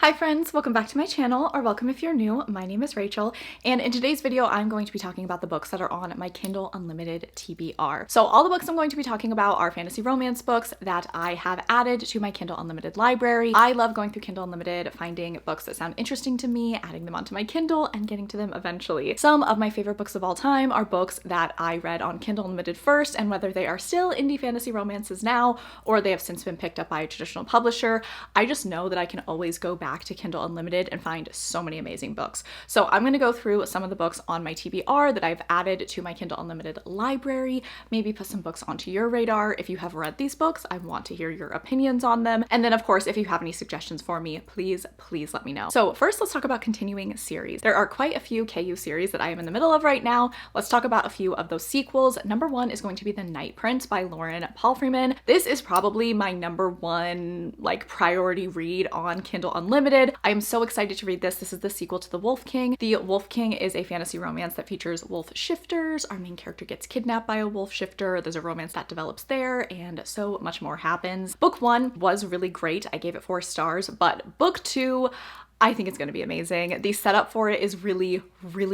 Hi friends, welcome back to my channel, or welcome if you're new. My name is Rachel, and in today's video I'm going to be talking about the books that are on my Kindle Unlimited TBR. So all the books I'm going to be talking about are fantasy romance books that I have added to my Kindle Unlimited library. I love going through Kindle Unlimited, finding books that sound interesting to me, adding them onto my Kindle, and getting to them eventually. Some of my favorite books of all time are books that I read on Kindle Unlimited first, and whether they are still indie fantasy romances now, or they have since been picked up by a traditional publisher, I just know that I can always go back to Kindle Unlimited and find so many amazing books. So I'm going to go through some of the books on my TBR that I've added to my Kindle Unlimited library, maybe put some books onto your radar. If you have read these books, I want to hear your opinions on them. And then of course, if you have any suggestions for me, please let me know. So first, let's talk about continuing series. There are quite a few KU series that I am in the middle of right now. Let's talk about a few of those sequels. Number one is going to be The Night Prince by Lauren Paul Freeman. This is probably my number one priority read on Kindle Unlimited. I am so excited to read this. This is the sequel to The Wolf King. The Wolf King is a fantasy romance that features wolf shifters. Our main character gets kidnapped by a wolf shifter. There's a romance that develops there, and so much more happens. Book one was really great. I gave it 4 stars, but book two, I think it's going to be amazing. The setup for it is really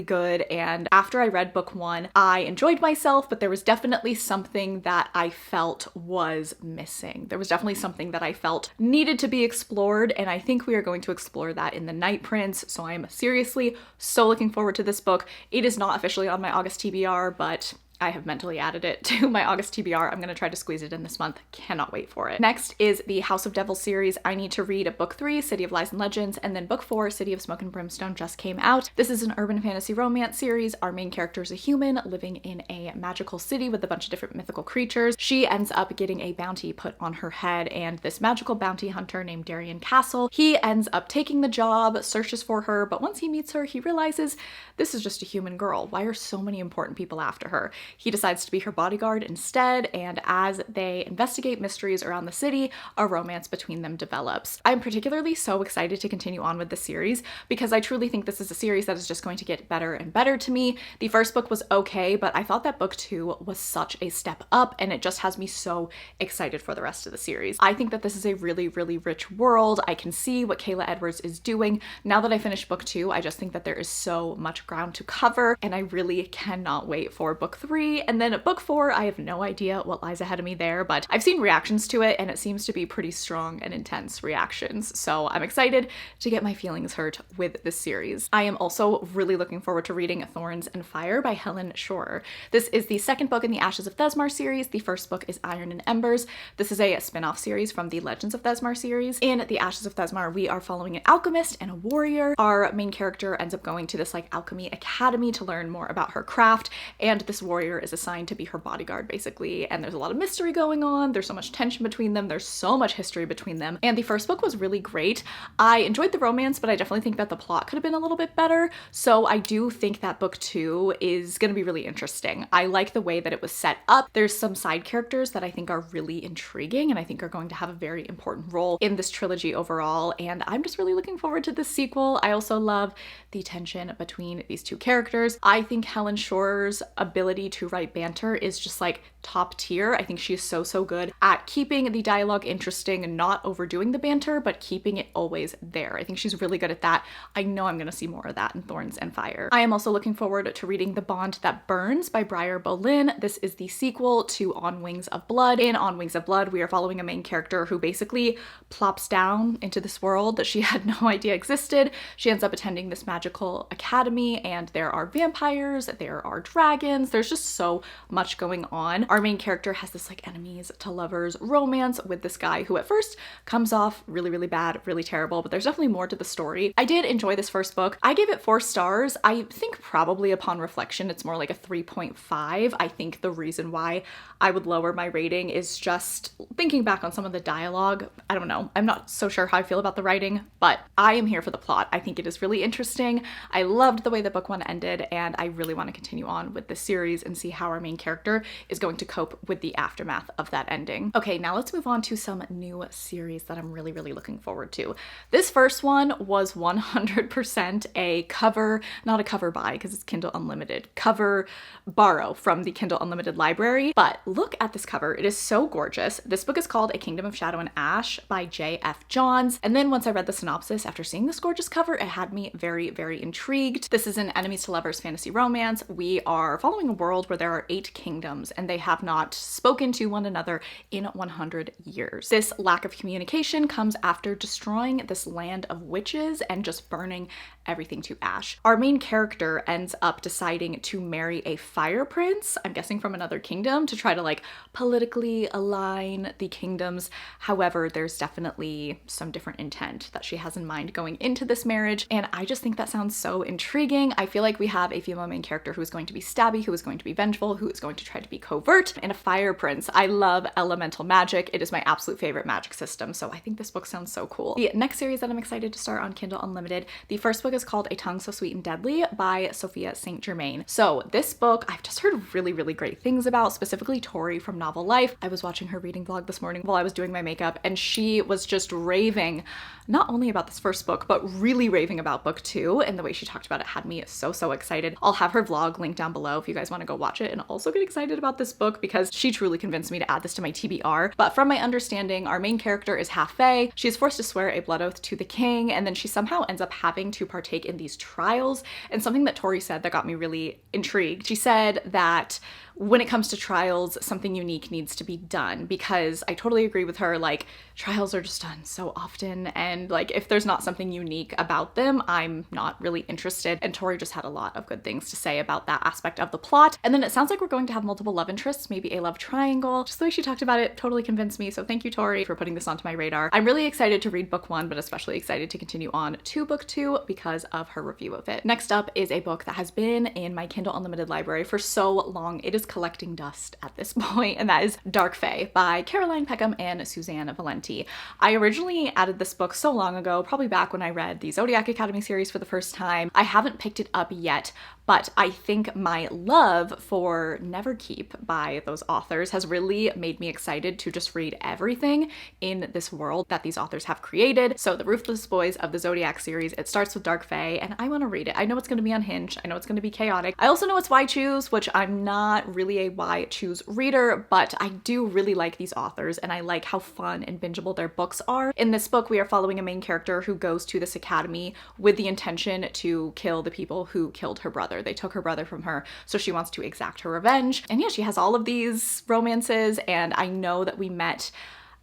good, and after I read book one, I enjoyed myself, but there was definitely something that I felt was missing. There was definitely something that I felt needed to be explored, and I think we are going to explore that in The Night Prince, so I'm seriously so looking forward to this book. It is not officially on my August TBR, but I have mentally added it to my August TBR. I'm gonna try to squeeze it in this month. Cannot wait for it. Next is the House of Devils series. I need to read book 3, City of Lies and Legends, and then book 4, City of Smoke and Brimstone, just came out. This is an urban fantasy romance series. Our main character is a human living in a magical city with a bunch of different mythical creatures. She ends up getting a bounty put on her head, and this magical bounty hunter named Darian Castle, he ends up taking the job, searches for her, but once he meets her, he realizes this is just a human girl. Why are so many important people after her? He decides to be her bodyguard instead, and as they investigate mysteries around the city, a romance between them develops. I'm particularly so excited to continue on with the series because I truly think this is a series that is just going to get better and better to me. The first book was okay, but I thought that book 2 was such a step up, and it just has me so excited for the rest of the series. I think that this is a really rich world. I can see what Kayla Edwards is doing. Now that I finished book 2, I just think that there is so much ground to cover, and I really cannot wait for book 3. And then book 4, I have no idea what lies ahead of me there, but I've seen reactions to it and it seems to be pretty strong and intense reactions. So I'm excited to get my feelings hurt with this series. I am also really looking forward to reading Thorns and Fire by Helen Shorer. This is the second book in the Ashes of Thesmar series. The first book is Iron and Embers. This is a spin-off series from the Legends of Thesmar series. In the Ashes of Thesmar, we are following an alchemist and a warrior. Our main character ends up going to this alchemy academy to learn more about her craft, and this warrior is assigned to be her bodyguard basically, and there's a lot of mystery going on. There's so much tension between them. There's so much history between them, and the first book was really great. I enjoyed the romance, but I definitely think that the plot could have been a little bit better, so I do think that book 2 is gonna be really interesting. I like the way that it was set up. There's some side characters that I think are really intriguing and I think are going to have a very important role in this trilogy overall, and I'm just really looking forward to this sequel. I also love the tension between these two characters. I think Helen Shorer's ability to write banter is just top tier. I think she is so good at keeping the dialogue interesting and not overdoing the banter, but keeping it always there. I think she's really good at that. I know I'm gonna see more of that in Thorns and Fire. I am also looking forward to reading The Bond That Burns by Briar Bolin. This is the sequel to On Wings of Blood. In On Wings of Blood, we are following a main character who basically plops down into this world that she had no idea existed. She ends up attending this magical academy, and there are vampires, there are dragons, there's just so much going on. Our main character has this enemies to lovers romance with this guy who at first comes off really bad, really terrible, but there's definitely more to the story. I did enjoy this first book. I gave it 4 stars. I think probably upon reflection, it's more like a 3.5. I think the reason why I would lower my rating is just thinking back on some of the dialogue. I don't know. I'm not so sure how I feel about the writing, but I am here for the plot. I think it is really interesting. I loved the way that book 1 ended, and I really want to continue on with this series, and can see how our main character is going to cope with the aftermath of that ending. Okay, now let's move on to some new series that I'm really, really looking forward to. This first one was 100% a cover, not a cover buy because it's Kindle Unlimited, cover borrow from the Kindle Unlimited library. But look at this cover. It is so gorgeous. This book is called A Kingdom of Shadow and Ash by J.F. Johns. And then once I read the synopsis, after seeing this gorgeous cover, it had me very, very intrigued. This is an enemies to lovers fantasy romance. We are following a world where there are 8 kingdoms and they have not spoken to one another in 100 years. This lack of communication comes after destroying this land of witches and just burning everything to ash. Our main character ends up deciding to marry a fire prince, I'm guessing from another kingdom, to try to like politically align the kingdoms. However, there's definitely some different intent that she has in mind going into this marriage, and I just think that sounds so intriguing. I feel like we have a female main character who is going to be stabby, who is going to be vengeful, who is going to try to be covert, and a fire prince. I love elemental magic. It is my absolute favorite magic system, so I think this book sounds so cool. The next series that I'm excited to start on Kindle Unlimited, the first book is called A Tongue So Sweet and Deadly by Sophia St. Germain. So this book I've just heard really, really great things about, specifically Tori from Novel Life. I was watching her reading vlog this morning while I was doing my makeup, and she was just raving not only about this first book, but really raving about book 2, and the way she talked about it had me so excited. I'll have her vlog linked down below if you guys want to go watch it and also get excited about this book, because she truly convinced me to add this to my TBR. But from my understanding, our main character is half fae. She is forced to swear a blood oath to the king, and then she somehow ends up having to partake in these trials. And something that Tori said that got me really intrigued, she said that when it comes to trials, something unique needs to be done, because I totally agree with her. Like, trials are just done so often, and like if there's not something unique about them, I'm not really interested. And Tori just had a lot of good things to say about that aspect of the plot. And then it sounds like we're going to have multiple love interests, maybe a love triangle. Just the way she talked about it totally convinced me. So thank you, Tori, for putting this onto my radar. I'm really excited to read book 1, but especially excited to continue on to book 2 because of her review of it. Next up is a book that has been in my Kindle Unlimited library for so long. It is collecting dust at this point, and that is Dark Fae by Caroline Peckham and Suzanne Valenti. I originally added this book so long ago, probably back when I read the Zodiac Academy series for the first time. I haven't picked it up yet, but I think my love for Neverkeep by those authors has really made me excited to just read everything in this world that these authors have created. So the Ruthless Boys of the Zodiac series, it starts with Dark Fae, and I want to read it. I know it's going to be unhinged. I know it's going to be chaotic. I also know it's Why Choose, which I'm not really a Why Choose reader, but I do really like these authors, and I like how fun and bingeable their books are. In this book, we are following a main character who goes to this academy with the intention to kill the people who killed her brother. They took her brother from her, so she wants to exact her revenge. And yeah, she has all of these romances, and I know that we met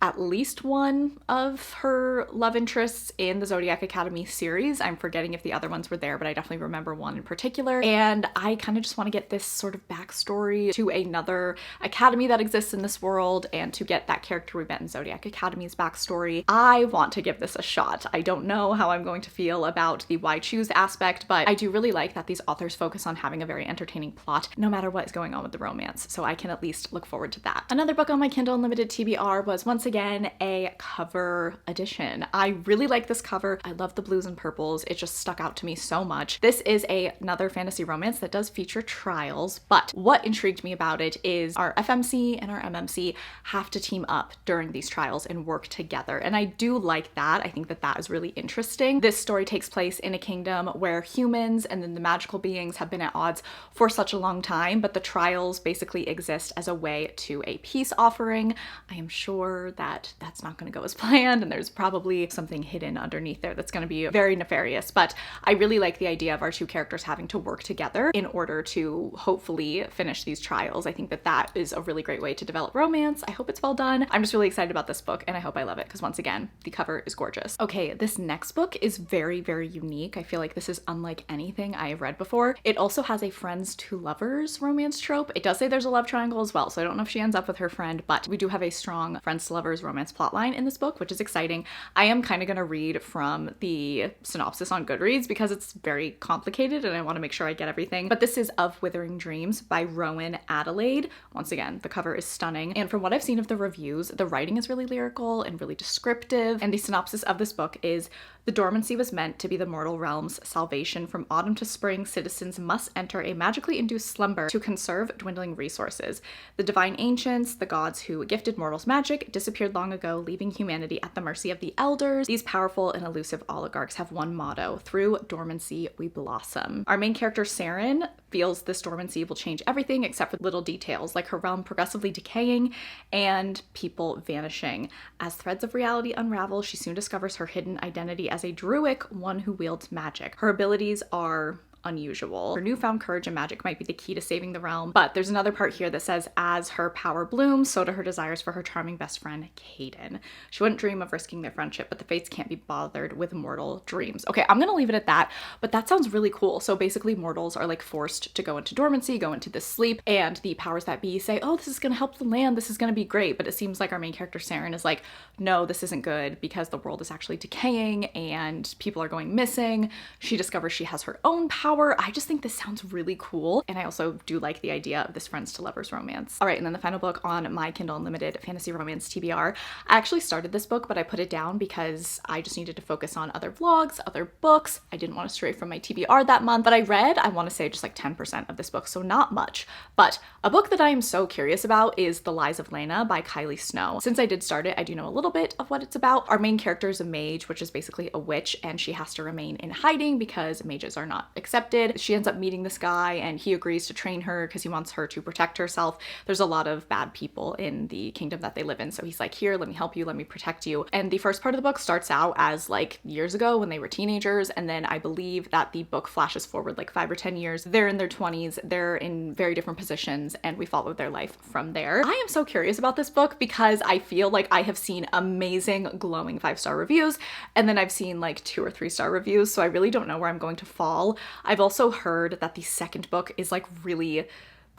at least one of her love interests in the Zodiac Academy series. I'm forgetting if the other ones were there, but I definitely remember one in particular. And I kind of just want to get this sort of backstory to another academy that exists in this world, and to get that character we met in Zodiac Academy's backstory. I want to give this a shot. I don't know how I'm going to feel about the Why Choose aspect, but I do really like that these authors focus on having a very entertaining plot, no matter what is going on with the romance. So I can at least look forward to that. Another book on my Kindle Unlimited TBR was once again a cover edition. I really like this cover. I love the blues and purples. It just stuck out to me so much. This is another fantasy romance that does feature trials, but what intrigued me about it is our FMC and our MMC have to team up during these trials and work together. And I do like that. I think that that is really interesting. This story takes place in a kingdom where humans and then the magical beings have been at odds for such a long time, but the trials basically exist as a way to a peace offering. I am sure that that's not going to go as planned, and there's probably something hidden underneath there that's going to be very nefarious, but I really like the idea of our two characters having to work together in order to hopefully finish these trials. I think that that is a really great way to develop romance. I hope it's well done. I'm just really excited about this book, and I hope I love it because, once again, the cover is gorgeous. Okay, this next book is very, very unique. I feel like this is unlike anything I have read before. It also has a friends to lovers romance trope. It does say there's a love triangle as well, so I don't know if she ends up with her friend, but we do have a strong friends to lovers romance plotline in this book, which is exciting. I am kind of going to read from the synopsis on Goodreads because it's very complicated and I want to make sure I get everything. But this is Of Withering Dreams by Rowan Adelaide. Once again, the cover is stunning. And from what I've seen of the reviews, the writing is really lyrical and really descriptive. And the synopsis of this book is The dormancy was meant to be the mortal realm's salvation. From autumn to spring, citizens must enter a magically induced slumber to conserve dwindling resources. The divine ancients, the gods who gifted mortals magic, disappeared long ago, leaving humanity at the mercy of the elders. These powerful and elusive oligarchs have one motto: through dormancy we blossom. Our main character, Saren, feels this dormancy will change everything except for little details, like her realm progressively decaying and people vanishing. As threads of reality unravel, she soon discovers her hidden identity as a druid, one who wields magic. Her abilities are unusual. Her newfound courage and magic might be the key to saving the realm, but there's another part here that says, as her power blooms, so do her desires for her charming best friend, Caden. She wouldn't dream of risking their friendship, but the fates can't be bothered with mortal dreams. Okay, I'm gonna leave it at that, but that sounds really cool. So basically mortals are like forced to go into dormancy, go into this sleep, and the powers that be say, oh, this is gonna help the land, this is gonna be great, but it seems like our main character, Saren, is like, no, this isn't good because the world is actually decaying and people are going missing. She discovers she has her own power. I just think this sounds really cool, and I also do like the idea of this friends to lovers romance. All right, and then the final book on my Kindle Unlimited fantasy romance TBR. I actually started this book, but I put it down because I just needed to focus on other vlogs, other books. I didn't want to stray from my TBR that month, but I read, I want to say, just like 10% of this book, so not much. But a book that I am so curious about is The Lies of Lena by Kylie Snow. Since I did start it, I do know a little bit of what it's about. Our main character is a mage, which is basically a witch, and she has to remain in hiding because mages are not accepted. She ends up meeting this guy and he agrees to train her because he wants her to protect herself. There's a lot of bad people in the kingdom that they live in, so he's like, here, let me help you, let me protect you. And the first part of the book starts out as like years ago when they were teenagers, and then I believe that the book flashes forward like 5 or 10 years. They're in their 20s, they're in very different positions, and we follow their life from there. I am so curious about this book because I feel like I have seen amazing glowing 5-star reviews, and then I've seen like 2 or 3-star reviews, so I really don't know where I'm going to fall. I've also heard that the second book is like really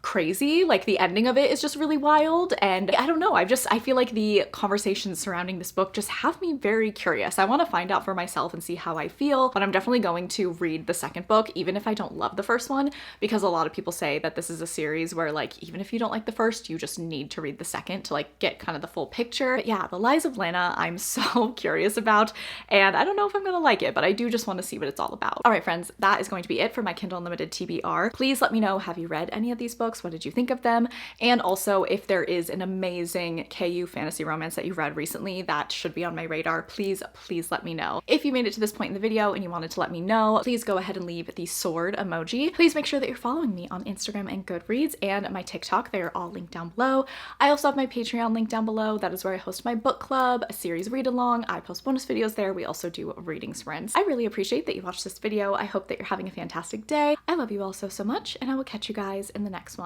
crazy, like the ending of it is just really wild, and I don't know, I feel like the conversations surrounding this book just have me very curious. I want to find out for myself and see how I feel, but I'm definitely going to read the second book even if I don't love the first one, because a lot of people say that this is a series where like even if you don't like the first, you just need to read the second to like get kind of the full picture. But yeah, The Lies of Lena I'm so curious about, and I don't know if I'm gonna like it, but I do just want to see what it's all about. All right friends, that is going to be it for my Kindle Unlimited TBR. Please let me know, have you read any of these books? What did you think of them? And also, if there is an amazing KU fantasy romance that you read recently that should be on my radar, please let me know. If you made it to this point in the video and you wanted to let me know, please go ahead and leave the sword emoji. Please make sure that you're following me on Instagram and Goodreads and my TikTok. They are all linked down below. I also have my Patreon link down below. That is where I host my book club, a series read along. I post bonus videos there. We also do reading sprints. I really appreciate that you watched this video. I hope that you're having a fantastic day. I love you all so much, and I will catch you guys in the next one.